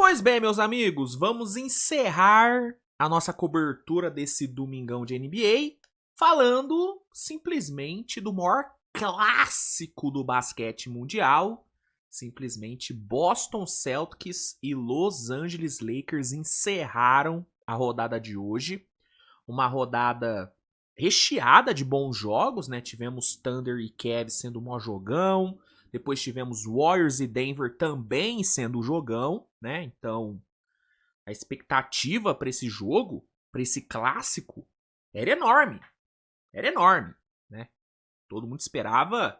Pois bem, meus amigos, vamos encerrar a nossa cobertura desse domingão de NBA falando simplesmente do maior clássico do basquete mundial. Simplesmente Boston Celtics e Los Angeles Lakers encerraram a rodada de hoje. Uma rodada recheada de bons jogos, né? Tivemos Thunder e Cavs sendo um maior jogão. Depois tivemos Warriors e Denver também sendo um jogão, né? Então, a expectativa para esse jogo, para esse clássico, era enorme. Era enorme, né? Todo mundo esperava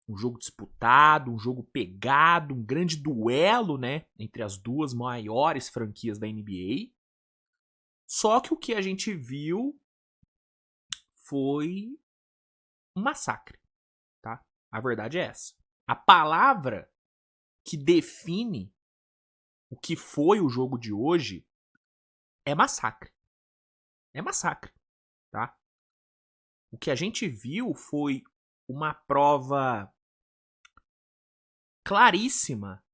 um jogo disputado, um jogo pegado, um grande duelo, né? Entre as duas maiores franquias da NBA. Só que o que a gente viu foi um massacre, tá? A verdade é essa. A palavra que define o que foi o jogo de hoje é massacre. É massacre, tá? O que a gente viu foi uma prova claríssima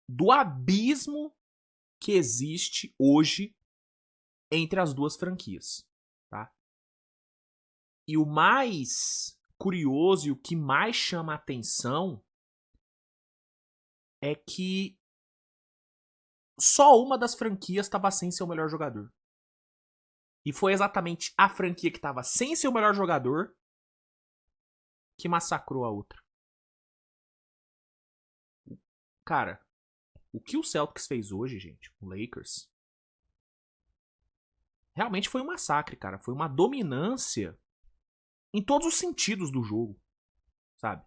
do abismo que existe hoje entre as duas franquias, tá? E o mais curioso e o que mais chama a atenção é que só uma das franquias estava sem seu melhor jogador. E foi exatamente a franquia que estava sem seu melhor jogador que massacrou a outra. Cara, o que o Celtics fez hoje, gente, com o Lakers, realmente foi um massacre, cara. Foi uma dominância em todos os sentidos do jogo, sabe?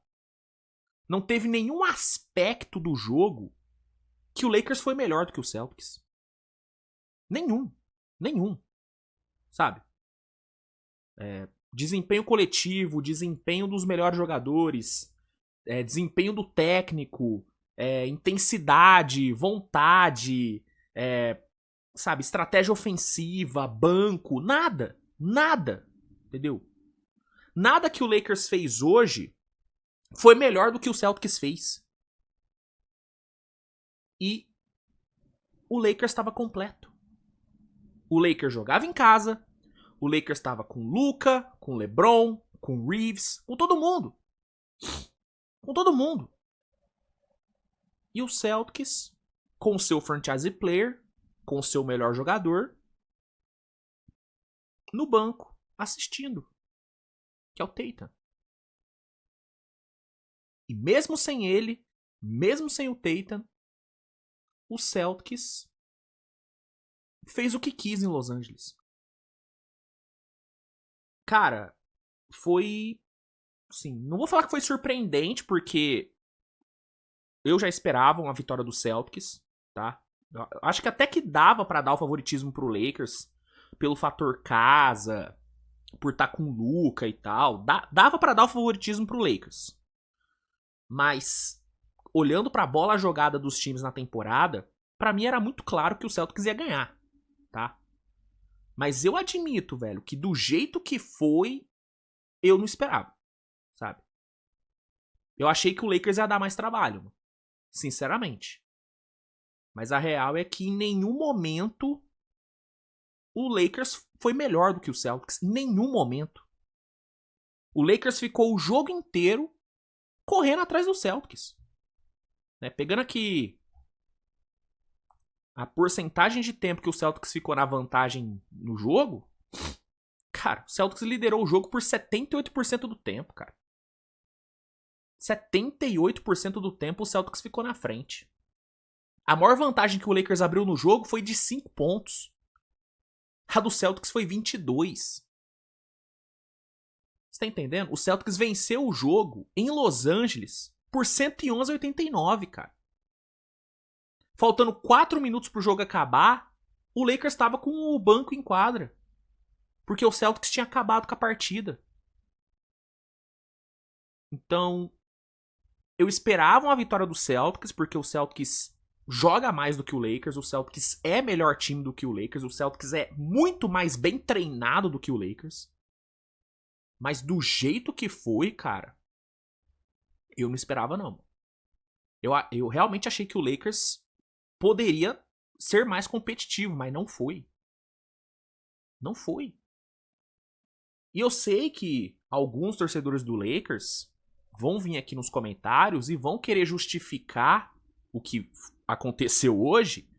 Não teve nenhum aspecto do jogo que o Lakers foi melhor do que o Celtics. Nenhum. Nenhum. Sabe? Desempenho coletivo, desempenho dos melhores jogadores, desempenho do técnico, intensidade, vontade, sabe, estratégia ofensiva, banco, nada. Nada. Entendeu? Nada que o Lakers fez hoje foi melhor do que o Celtics fez. E o Lakers estava completo. O Lakers jogava em casa. O Lakers estava com Luka, com LeBron, com Reeves, com todo mundo. Com todo mundo. E o Celtics, com o seu franchise player, com o seu melhor jogador, no banco, assistindo. Que é o Tatum. E mesmo sem ele, mesmo sem o Tatum, o Celtics fez o que quis em Los Angeles. Cara, foi... Assim, não vou falar que foi surpreendente, porque eu já esperava uma vitória do Celtics, tá? Eu acho que até que dava pra dar o favoritismo pro Lakers, pelo fator casa, por estar com o Luka e tal. Dava pra dar o favoritismo pro Lakers. Mas, olhando pra bola jogada dos times na temporada, pra mim era muito claro que o Celtics ia ganhar, tá? Mas eu admito, velho, que do jeito que foi, eu não esperava, sabe? Eu achei que o Lakers ia dar mais trabalho, sinceramente. Mas a real é que em nenhum momento o Lakers foi melhor do que o Celtics. Em nenhum momento. O Lakers ficou o jogo inteiro correndo atrás do Celtics. Né? Pegando aqui a porcentagem de tempo que o Celtics ficou na vantagem no jogo, cara, o Celtics liderou o jogo por 78% do tempo, cara. 78% do tempo o Celtics ficou na frente. A maior vantagem que o Lakers abriu no jogo foi de 5 pontos. A do Celtics foi 22. Você tá entendendo? O Celtics venceu o jogo em Los Angeles por 111-89, cara. Faltando 4 minutos pro jogo acabar, o Lakers estava com o banco em quadra. Porque o Celtics tinha acabado com a partida. Então, eu esperava uma vitória do Celtics, porque o Celtics joga mais do que o Lakers, o Celtics é melhor time do que o Lakers, o Celtics é muito mais bem treinado do que o Lakers. Mas do jeito que foi, cara, eu não esperava não. Eu realmente achei que o Lakers poderia ser mais competitivo, mas não foi. Não foi. E eu sei que alguns torcedores do Lakers vão vir aqui nos comentários e vão querer justificar o que aconteceu hoje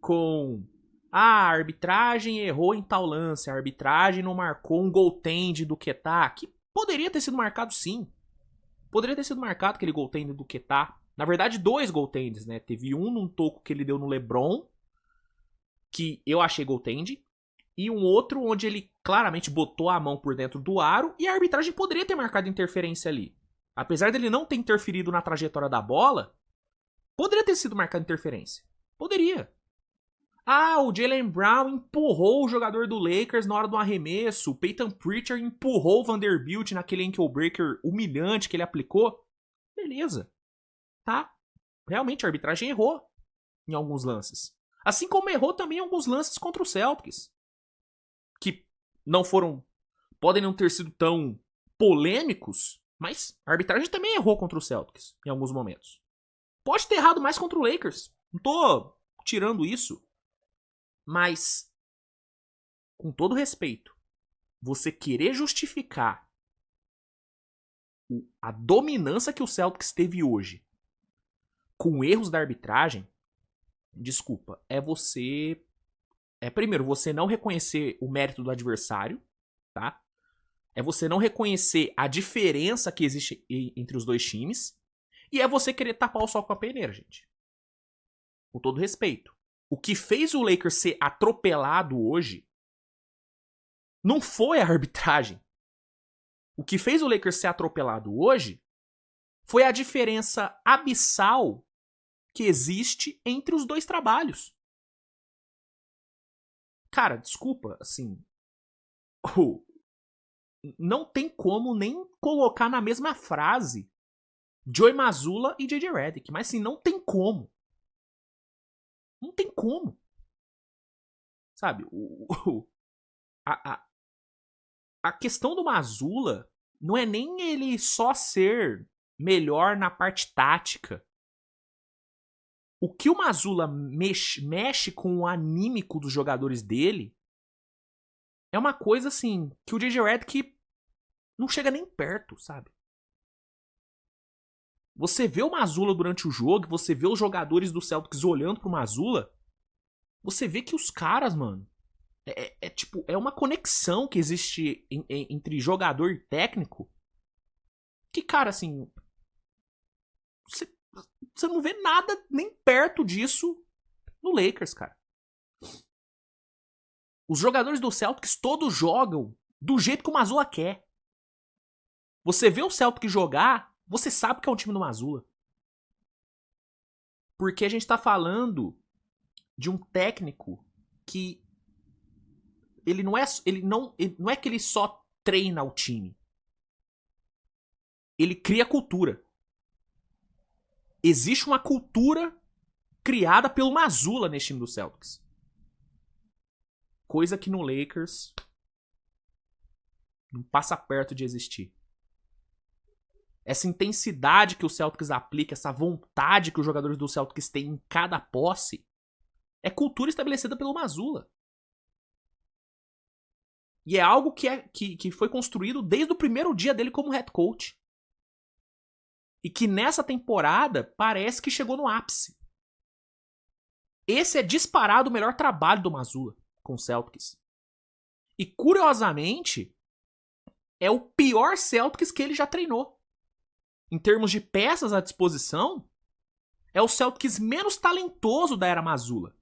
com a arbitragem errou em tal lance, a arbitragem não marcou um goaltend do Ketá, que poderia ter sido marcado sim. Poderia ter sido marcado aquele goaltend do Ketá. Na verdade, 2 goaltends, né? Teve um num toco que ele deu no LeBron, que eu achei goaltend, e um outro onde ele claramente botou a mão por dentro do aro e a arbitragem poderia ter marcado interferência ali. Apesar dele não ter interferido na trajetória da bola, poderia ter sido marcada interferência. Poderia. Ah, o Jaylen Brown empurrou o jogador do Lakers na hora do arremesso. O Peyton Pritchard empurrou o Vanderbilt naquele ankle breaker humilhante que ele aplicou. Beleza. Tá? Realmente a arbitragem errou em alguns lances. Assim como errou também em alguns lances contra o Celtics. Que não foram... podem não ter sido tão polêmicos, mas a arbitragem também errou contra o Celtics em alguns momentos. Pode ter errado mais contra o Lakers. Não tô tirando isso. Mas, com todo respeito, você querer justificar a dominância que o Celtics teve hoje com erros da arbitragem, desculpa, primeiro, você não reconhecer o mérito do adversário, tá? É você não reconhecer a diferença que existe entre os dois times, e é você querer tapar o sol com a peneira, gente. Com todo respeito. O que fez o Lakers ser atropelado hoje não foi a arbitragem. O que fez o Lakers ser atropelado hoje foi a diferença abissal que existe entre os dois trabalhos. Cara, desculpa, assim... não tem como nem colocar na mesma frase Joey Mazzulla e J.J. Redick. Mas assim, não tem como. Não tem como. Sabe? A questão do Mazzulla não é nem ele só ser melhor na parte tática. O que o Mazzulla mexe com o anímico dos jogadores dele é uma coisa assim que o J.J. Redick não chega nem perto, sabe? Você vê o Mazzulla durante o jogo, você vê os jogadores do Celtics olhando pro Mazzulla, você vê que os caras, mano, é uma conexão que existe entre jogador e técnico que, cara, assim, você não vê nada nem perto disso no Lakers, cara. Os jogadores do Celtics todos jogam do jeito que o Mazzulla quer. Você vê o Celtics jogar, você sabe que é um time do Mazzulla. Porque a gente tá falando de um técnico que não é que ele só treina o time. Ele cria cultura. Existe uma cultura criada pelo Mazzulla nesse time do Celtics. Coisa que no Lakers não passa perto de existir. Essa intensidade que o Celtics aplica, essa vontade que os jogadores do Celtics têm em cada posse, é cultura estabelecida pelo Mazzulla. E é algo que foi construído desde o primeiro dia dele como head coach. E que nessa temporada parece que chegou no ápice. Esse é disparado o melhor trabalho do Mazzulla com o Celtics. E curiosamente, é o pior Celtics que ele já treinou. Em termos de peças à disposição, é o Celtics menos talentoso da era Mazzulla.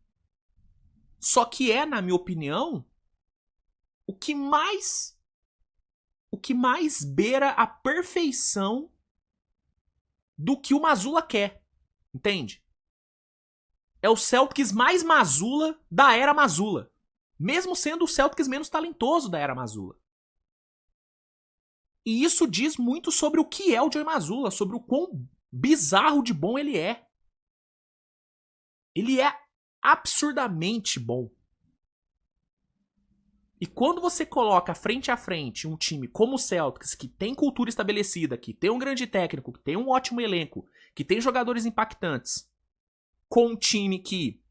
Só que é, na minha opinião, o que mais beira a perfeição do que o Mazzulla quer. Entende? É o Celtics mais Mazzulla da era Mazzulla. Mesmo sendo o Celtics menos talentoso da era Mazzulla. E isso diz muito sobre o que é o Joey Mazzulla, sobre o quão bizarro de bom ele é. Ele é absurdamente bom. E quando você coloca frente a frente um time como o Celtics, que tem cultura estabelecida, que tem um grande técnico, que tem um ótimo elenco, que tem jogadores impactantes, com um time que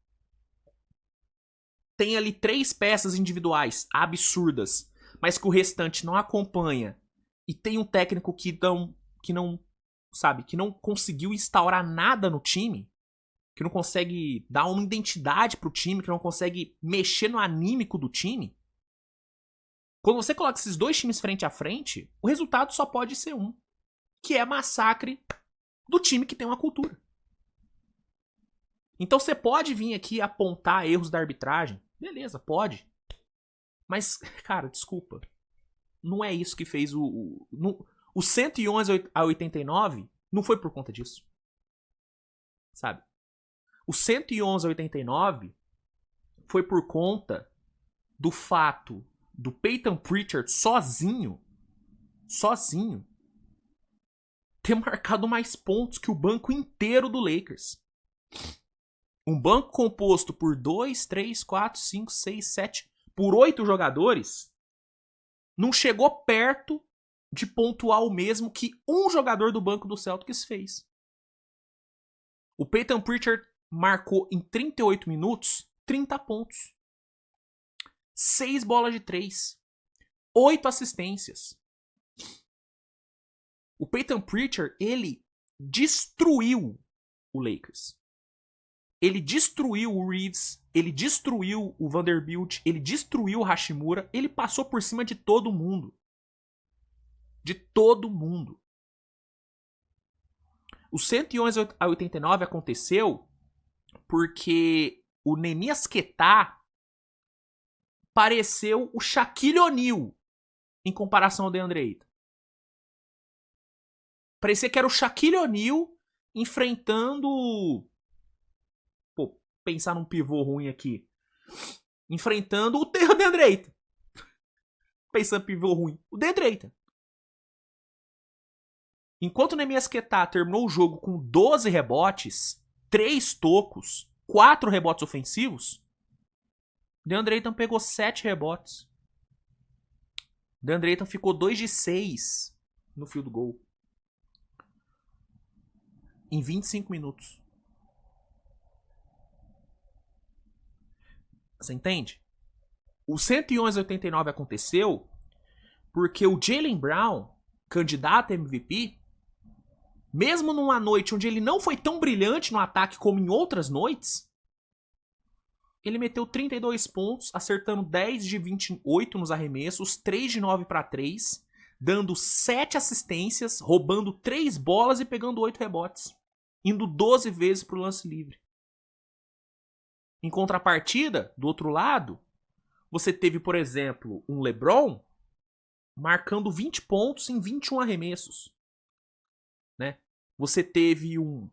tem ali 3 peças individuais absurdas, mas que o restante não acompanha, e tem um técnico que não conseguiu instaurar nada no time, que não consegue dar uma identidade pro time, que não consegue mexer no anímico do time. Quando você coloca esses dois times frente a frente, o resultado só pode ser um, que é massacre do time que tem uma cultura. Então você pode vir aqui apontar erros da arbitragem, beleza, pode. Mas, cara, desculpa, não é isso que fez o 111 a 89 não foi por conta disso. Sabe? O 111 a 89 foi por conta do fato do Peyton Pritchard sozinho ter marcado mais pontos que o banco inteiro do Lakers. Um banco composto por 2, 3, 4, 5, 6, 7, por 8 jogadores, não chegou perto de pontuar o mesmo que um jogador do banco do Celtics fez. O Peyton Pritchard marcou em 38 minutos 30 pontos. 6 bolas de 3. 8 assistências. O Peyton Pritchard, ele destruiu o Lakers. Ele destruiu o Reeves, ele destruiu o Vanderbilt, ele destruiu o Hashimura, ele passou por cima de todo mundo. De todo mundo. O 111 a 89 aconteceu porque o Neemias Queta pareceu o Shaquille O'Neal em comparação ao DeAndre Ayton. Parecia que era o Shaquille O'Neal enfrentando... Pô, pensar num pivô ruim aqui. Enfrentando o DeAndre Ayton. Pensando em pivô ruim. O DeAndre Ayton. Enquanto o Neemias Queta terminou o jogo com 12 rebotes, 3 tocos, 4 rebotes ofensivos, DeAndre Ayton pegou 7 rebotes. DeAndre Ayton ficou 2 de 6 no field goal. Em 25 minutos. Você entende? O 111 a 89 aconteceu porque o Jaylen Brown, candidato a MVP, mesmo numa noite onde ele não foi tão brilhante no ataque como em outras noites, ele meteu 32 pontos, acertando 10 de 28 nos arremessos, 3 de 9 para 3, dando 7 assistências, roubando 3 bolas e pegando 8 rebotes, indo 12 vezes pro lance livre. Em contrapartida, do outro lado, você teve, por exemplo, um LeBron marcando 20 pontos em 21 arremessos. Né? Você teve um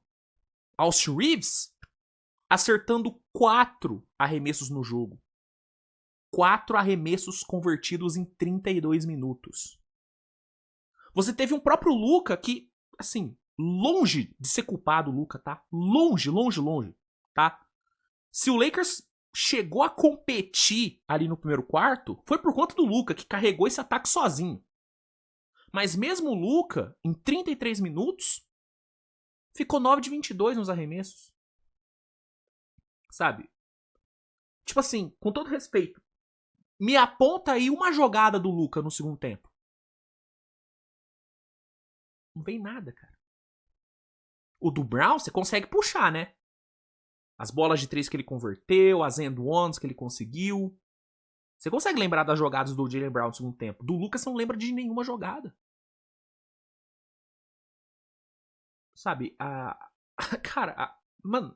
Austin Reeves acertando 4 arremessos no jogo. 4 arremessos convertidos em 32 minutos. Você teve um próprio Luka que, assim, longe de ser culpado, Luka, tá? Longe, tá? Se o Lakers chegou a competir ali no primeiro quarto, foi por conta do Luka, que carregou esse ataque sozinho. Mas mesmo o Luka, em 33 minutos, ficou 9 de 22 nos arremessos. Sabe? Tipo assim, com todo respeito, me aponta aí uma jogada do Luka no segundo tempo. Não vem nada, cara. O do Brown, você consegue puxar, né? As bolas de 3 que ele converteu, as end ones que ele conseguiu. Você consegue lembrar das jogadas do Jaylen Brown no segundo tempo. Do Lucas você não lembra de nenhuma jogada. Sabe? Cara, mano,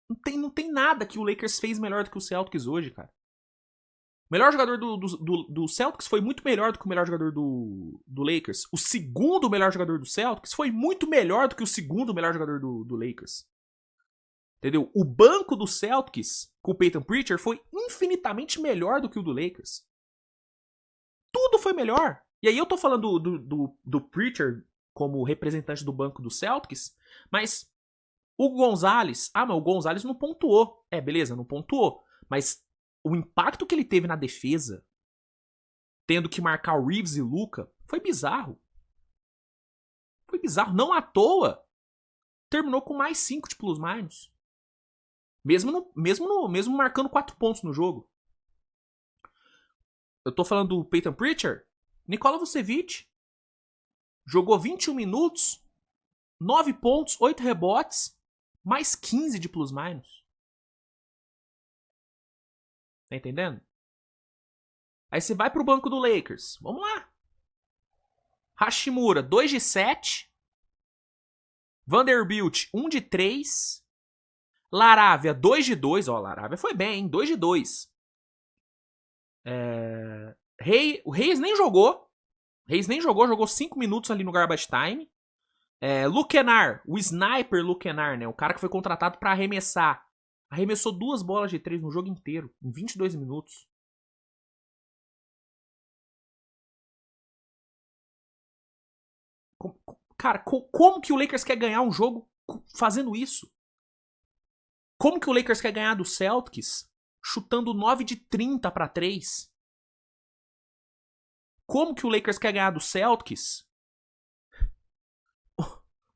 não tem nada que o Lakers fez melhor do que o Celtics hoje, cara. O melhor jogador do Celtics foi muito melhor do que o melhor jogador do Lakers. O segundo melhor jogador do Celtics foi muito melhor do que o segundo melhor jogador do Lakers. Entendeu? O banco do Celtics com o Peyton Pritchard foi infinitamente melhor do que o do Lakers. Tudo foi melhor. E aí eu tô falando do Pritchard como representante do banco do Celtics, mas o Gonzalez... mas o Gonzalez não pontuou. Beleza, não pontuou. Mas o impacto que ele teve na defesa, tendo que marcar o Reeves e o Luka, foi bizarro. Foi bizarro. Não à toa, terminou com mais 5 de plus-minus. Mesmo marcando 4 pontos no jogo. Eu tô falando do Peyton Pritchard. Nikola Vucevic jogou 21 minutos, 9 pontos, 8 rebotes, mais 15 de plus-minus. Tá entendendo? Aí você vai pro banco do Lakers. Vamos lá. Hashimura, 2 de 7. Vanderbilt, 1 de 3. Laravia, 2 de 2. Ó, Laravia foi bem, hein? 2 de 2. O Reis nem jogou. Jogou 5 minutos ali no garbage time. Luke Kennard, o sniper Luke Kennard, né? O cara que foi contratado pra arremessar. Arremessou 2 bolas de 3 no jogo inteiro, em 22 minutos. Cara, como que o Lakers quer ganhar um jogo fazendo isso? Como que o Lakers quer ganhar do Celtics chutando 9 de 30 pra 3? Como que o Lakers quer ganhar do Celtics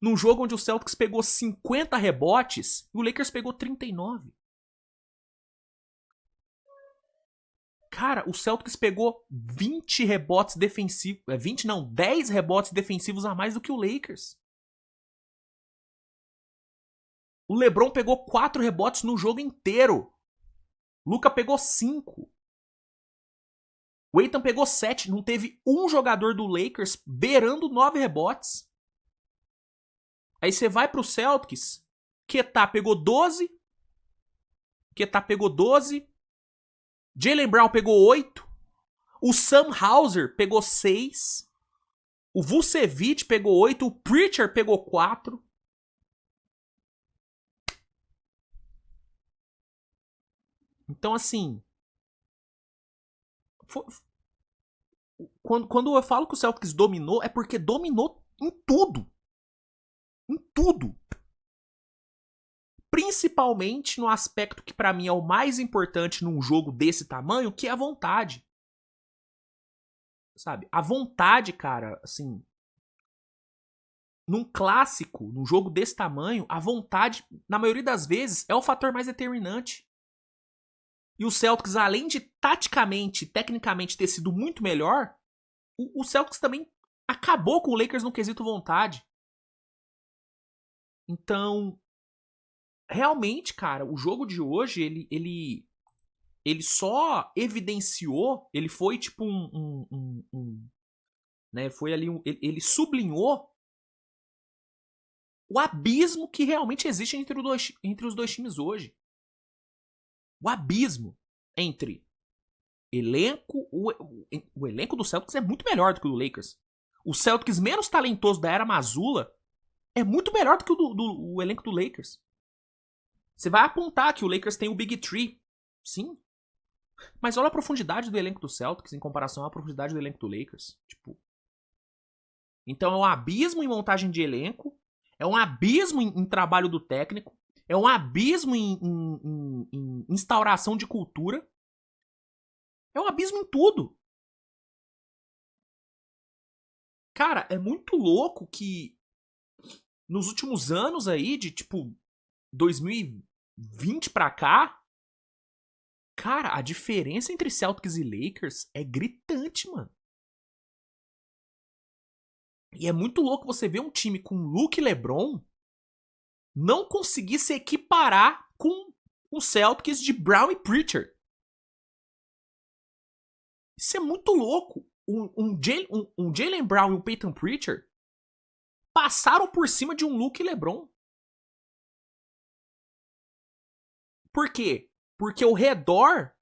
num jogo onde o Celtics pegou 50 rebotes e o Lakers pegou 39? Cara, o Celtics pegou 20 rebotes defensivos. 20 não, 10 rebotes defensivos a mais do que o Lakers. O LeBron pegou 4 rebotes no jogo inteiro. Luka pegou 5. O Aiton pegou 7. Não teve um jogador do Lakers beirando 9 rebotes. Aí você vai pro Celtics. Ketá pegou 12. Jaylen Brown pegou 8. O Sam Hauser pegou 6. O Vucevic pegou 8. O Pritchard pegou 4. Então, assim... Quando eu falo que o Celtics dominou, é porque dominou em tudo. Em tudo. Principalmente no aspecto que pra mim é o mais importante num jogo desse tamanho, que é a vontade. Sabe? A vontade, cara, assim... Num clássico, num jogo desse tamanho, a vontade, na maioria das vezes, é o fator mais determinante. E o Celtics, além de taticamente, tecnicamente ter sido muito melhor, o Celtics também acabou com o Lakers no quesito vontade. Então, realmente, cara, o jogo de hoje, ele só evidenciou, ele foi tipo né, foi ali ele sublinhou o abismo que realmente existe entre os dois times hoje. O abismo entre elenco... O elenco do Celtics é muito melhor do que o do Lakers. O Celtics menos talentoso da era Mazzulla é muito melhor do que o elenco do Lakers. Você vai apontar que o Lakers tem o Big Three. Sim. Mas olha a profundidade do elenco do Celtics em comparação à profundidade do elenco do Lakers. Tipo... Então é um abismo em montagem de elenco. É um abismo em trabalho do técnico. É um abismo em instauração de cultura. É um abismo em tudo. Cara, é muito louco que nos últimos anos aí, de tipo 2020 pra cá, cara, a diferença entre Celtics e Lakers é gritante, mano. E é muito louco você ver um time com Luke e LeBron não conseguir se equiparar com o Celtics de Brown e Pritchard. Isso é muito louco. Um Jaylen Brown e um Peyton Pritchard passaram por cima de um Luke e LeBron. Por quê? Porque o redor,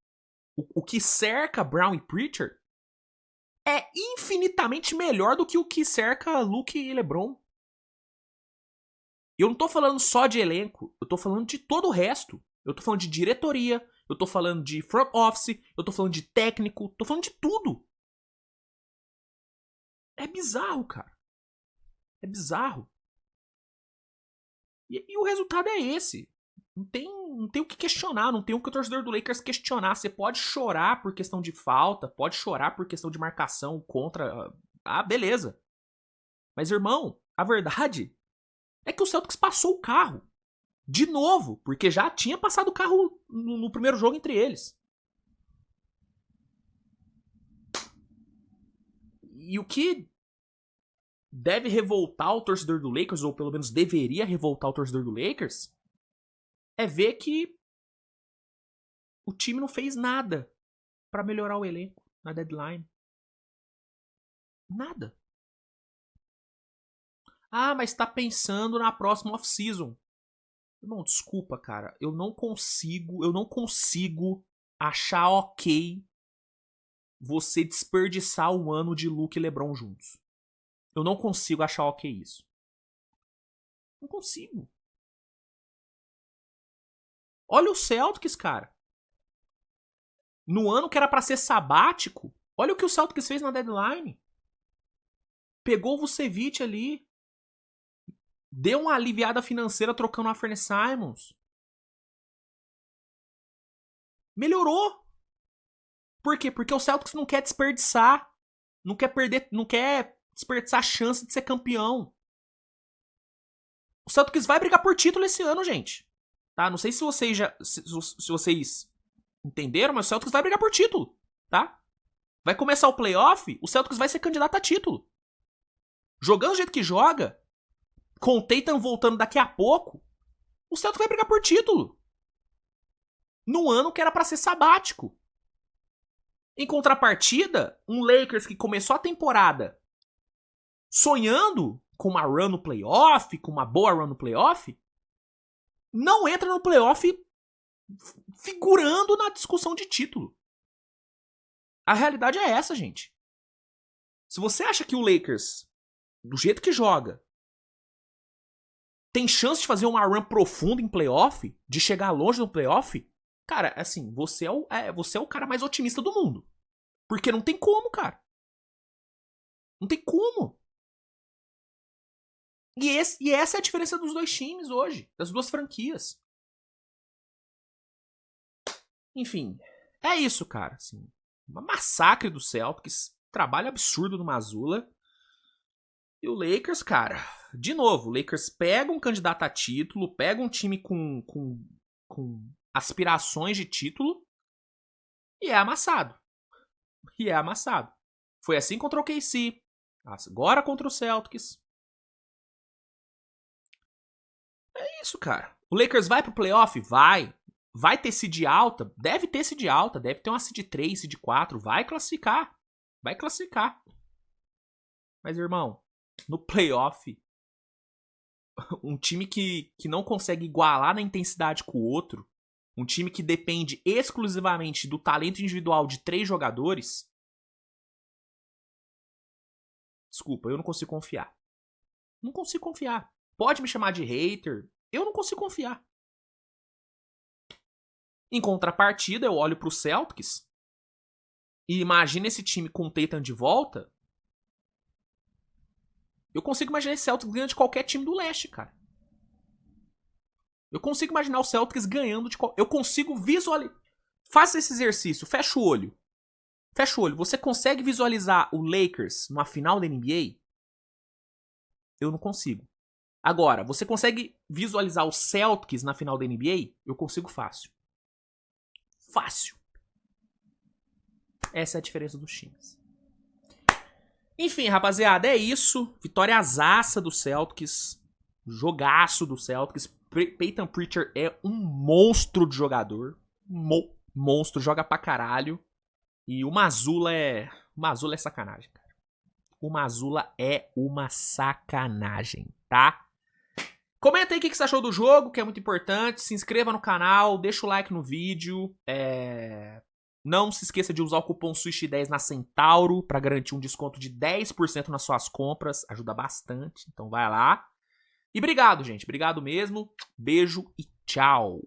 o que cerca Brown e Pritchard, é infinitamente melhor do que o que cerca Luke e LeBron. E eu não tô falando só de elenco, eu tô falando de todo o resto. Eu tô falando de diretoria, eu tô falando de front office, eu tô falando de técnico, tô falando de tudo. É bizarro, cara. É bizarro. E o resultado é esse. Não tem o que questionar, não tem o que o torcedor do Lakers questionar. Você pode chorar por questão de falta, pode chorar por questão de marcação contra... Ah, beleza. Mas, irmão, a verdade é que o Celtics passou o carro. De novo, porque já tinha passado o carro no primeiro jogo entre eles. E o que deve revoltar o torcedor do Lakers, ou pelo menos deveria revoltar o torcedor do Lakers, é ver que o time não fez nada pra melhorar o elenco na deadline. Nada. Ah, mas tá pensando na próxima off-season. Irmão, desculpa, cara. Eu não consigo achar ok você desperdiçar um ano de Luke e LeBron juntos. Eu não consigo achar ok isso. Não consigo. Olha o Celtics, cara. No ano que era pra ser sabático, olha o que o Celtics fez na deadline. Pegou o Vucevic ali. Deu uma aliviada financeira trocando a Anthony Simons. Melhorou. Por quê? Porque o Celtics não quer desperdiçar. Não quer perder. Não quer desperdiçar a chance de ser campeão. O Celtics vai brigar por título esse ano, gente. Tá? Não sei se vocês já. Se vocês entenderam, mas o Celtics vai brigar por título. Tá? Vai começar o playoff, o Celtics vai ser candidato a título. Jogando do jeito que joga, com o Tatum voltando daqui a pouco, o Celtics vai brigar por título. No ano que era pra ser sabático. Em contrapartida, um Lakers que começou a temporada sonhando com uma run no playoff, com uma boa run no playoff, não entra no playoff figurando na discussão de título. A realidade é essa, gente. Se você acha que o Lakers, do jeito que joga, tem chance de fazer uma run profunda em playoff, de chegar longe no playoff, cara, assim, você é o cara mais otimista do mundo. Porque não tem como, cara. Não tem como. E essa é a diferença dos dois times hoje, das duas franquias. Enfim, é isso, cara. Assim, uma massacre do Celtics, trabalho absurdo no Mazzulla. E o Lakers, cara, de novo, o Lakers pega um candidato a título, pega um time com aspirações de título e é amassado. E é amassado. Foi assim contra o KC, agora contra o Celtics. É isso, cara. O Lakers vai pro playoff? Vai. Vai ter seed alta? Deve ter seed alta. Deve ter uma seed 3, seed 4. Vai classificar. Vai classificar. Mas, irmão, no playoff, um time que não consegue igualar na intensidade com o outro, um time que depende exclusivamente do talento individual de 3 jogadores, desculpa, eu não consigo confiar. Não consigo confiar. Pode me chamar de hater, eu não consigo confiar. Em contrapartida, eu olho pro Celtics e imagino esse time com o Tatum de volta. Eu consigo imaginar esse Celtics ganhando de qualquer time do leste, cara. Eu consigo imaginar o Celtics ganhando de qualquer... Eu consigo visualizar... Faça esse exercício, fecha o olho. Fecha o olho. Você consegue visualizar o Lakers numa final da NBA? Eu não consigo. Agora, você consegue visualizar o Celtics na final da NBA? Eu consigo fácil. Fácil. Essa é a diferença dos times. Enfim, rapaziada, é isso. Vitória azaça do Celtics. Jogaço do Celtics. Peyton Pritchard é um monstro de jogador. Monstro, joga pra caralho. E o Mazzulla é... O Mazzulla é sacanagem, cara. O Mazzulla é uma sacanagem, tá? Comenta aí o que você achou do jogo, que é muito importante. Se inscreva no canal, deixa o like no vídeo. Não se esqueça de usar o cupom SWISH10 na Centauro para garantir um desconto de 10% nas suas compras. Ajuda bastante, então vai lá. E obrigado, gente. Obrigado mesmo. Beijo e tchau.